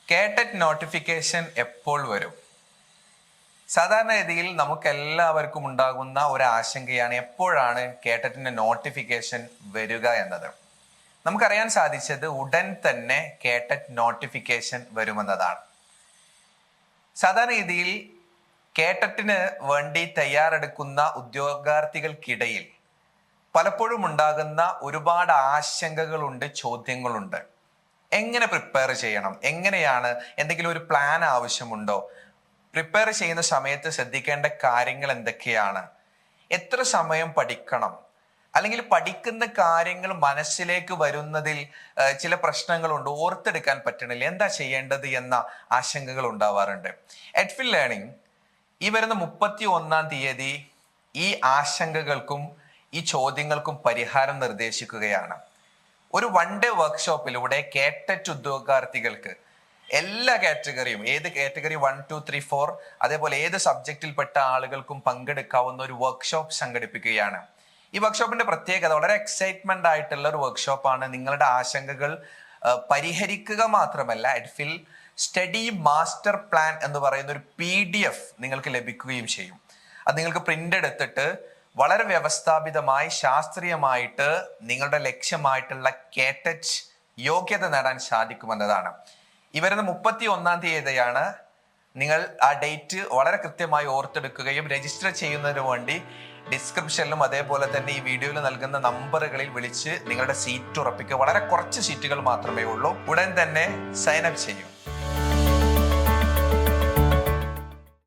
കേട്ടറ്റ് notification എപ്പോൾ വരും? സാധാരണഗതിയിൽ നമുക്ക് എല്ലാവർക്കും ഉണ്ടാകുന്ന ഒരു ആശങ്കയാണ് എപ്പോഴാണ് കേട്ടറ്റിന്റെ നോട്ടിഫിക്കേഷൻ വരിക എന്നത്. നമുക്കറിയാൻ സാധിച്ചത് ഉടൻ തന്നെ കേട്ടറ്റ് നോട്ടിഫിക്കേഷൻ വരുമെന്നതാണ്. സാധാരണഗതിയിൽ കേട്ടറ്റിന് വേണ്ടി തയ്യാറെടുക്കുന്ന ഉദ്യോഗാർത്ഥികൾക്കിടയിൽ പലപ്പോഴും ഉണ്ടാകുന്ന ഒരുപാട് ആശങ്കകളുണ്ട്, ചോദ്യങ്ങളുണ്ട്. എങ്ങനെ പ്രിപ്പയർ ചെയ്യണം? എങ്ങനെയാണ്? എന്തെങ്കിലും ഒരു പ്ലാൻ ആവശ്യമുണ്ടോ? പ്രിപ്പയർ ചെയ്യുന്ന സമയത്ത് ശ്രദ്ധിക്കേണ്ട കാര്യങ്ങൾ എന്തൊക്കെയാണ്? എത്ര സമയം പഠിക്കണം? അല്ലെങ്കിൽ പഠിക്കുന്ന കാര്യങ്ങൾ മനസ്സിലേക്ക് വരുന്നതിൽ ചില പ്രശ്നങ്ങളുണ്ട്, ഓർത്തെടുക്കാൻ പറ്റണില്ല, എന്താ ചെയ്യേണ്ടത് എന്ന ആശങ്കകൾ ഉണ്ടാവാറുണ്ട്. എഡ്ഫിൽ ലേണിംഗ് ഈ വരുന്ന 31-ാം തീയതി ഈ ആശങ്കകൾക്കും ഈ ചോദ്യങ്ങൾക്കും പരിഹാരം നിർദ്ദേശിക്കുകയാണ്. ഒരു 1 ഡേ വർക്ക്ഷോപ്പിലൂടെ കേട്ടറ്റ് ഉദ്യോഗാർത്ഥികൾക്ക് എല്ലാ കാറ്റഗറിയും, ഏത് കാറ്റഗറി 1, 2, 3, 4 അതേപോലെ ഏത് സബ്ജക്റ്റിൽപ്പെട്ട ആളുകൾക്കും പങ്കെടുക്കാവുന്ന ഒരു വർക്ക്ഷോപ്പ് സംഘടിപ്പിക്കുകയാണ്. ഈ വർക്ക്ഷോപ്പിന്റെ പ്രത്യേകത വളരെ എക്സൈറ്റ്മെന്റ് ആയിട്ടുള്ള ഒരു വർക്ക്ഷോപ്പാണ്. നിങ്ങളുടെ ആശങ്കകൾ പരിഹരിക്കുക മാത്രമല്ല, എഡ്ഫിൽ സ്റ്റഡി മാസ്റ്റർ പ്ലാൻ എന്ന് പറയുന്ന ഒരു PDF നിങ്ങൾക്ക് ലഭിക്കുകയും ചെയ്യും. അത് നിങ്ങൾക്ക് പ്രിന്റ് എടുത്തിട്ട് വളരെ വ്യവസ്ഥാപിതമായി ശാസ്ത്രീയമായിട്ട് നിങ്ങളുടെ ലക്ഷ്യമായിട്ടുള്ള കേട്ടറ്റ് യോഗ്യത നേടാൻ സാധിക്കുമെന്നതാണ്. ഈ വരുന്ന 31-ാം തീയതിയാണ്. നിങ്ങൾ ആ ഡേറ്റ് വളരെ കൃത്യമായി ഓർത്തെടുക്കുകയും രജിസ്റ്റർ ചെയ്യുന്നതിന് വേണ്ടി ഡിസ്ക്രിപ്ഷനിലും അതേപോലെ തന്നെ ഈ വീഡിയോയിൽ നൽകുന്ന നമ്പറുകളിൽ വിളിച്ച് നിങ്ങളുടെ സീറ്റ് ഉറപ്പിക്കുക. വളരെ കുറച്ച് സീറ്റുകൾ മാത്രമേ ഉള്ളൂ. ഉടൻ തന്നെ സൈൻ അപ്പ് ചെയ്യൂ.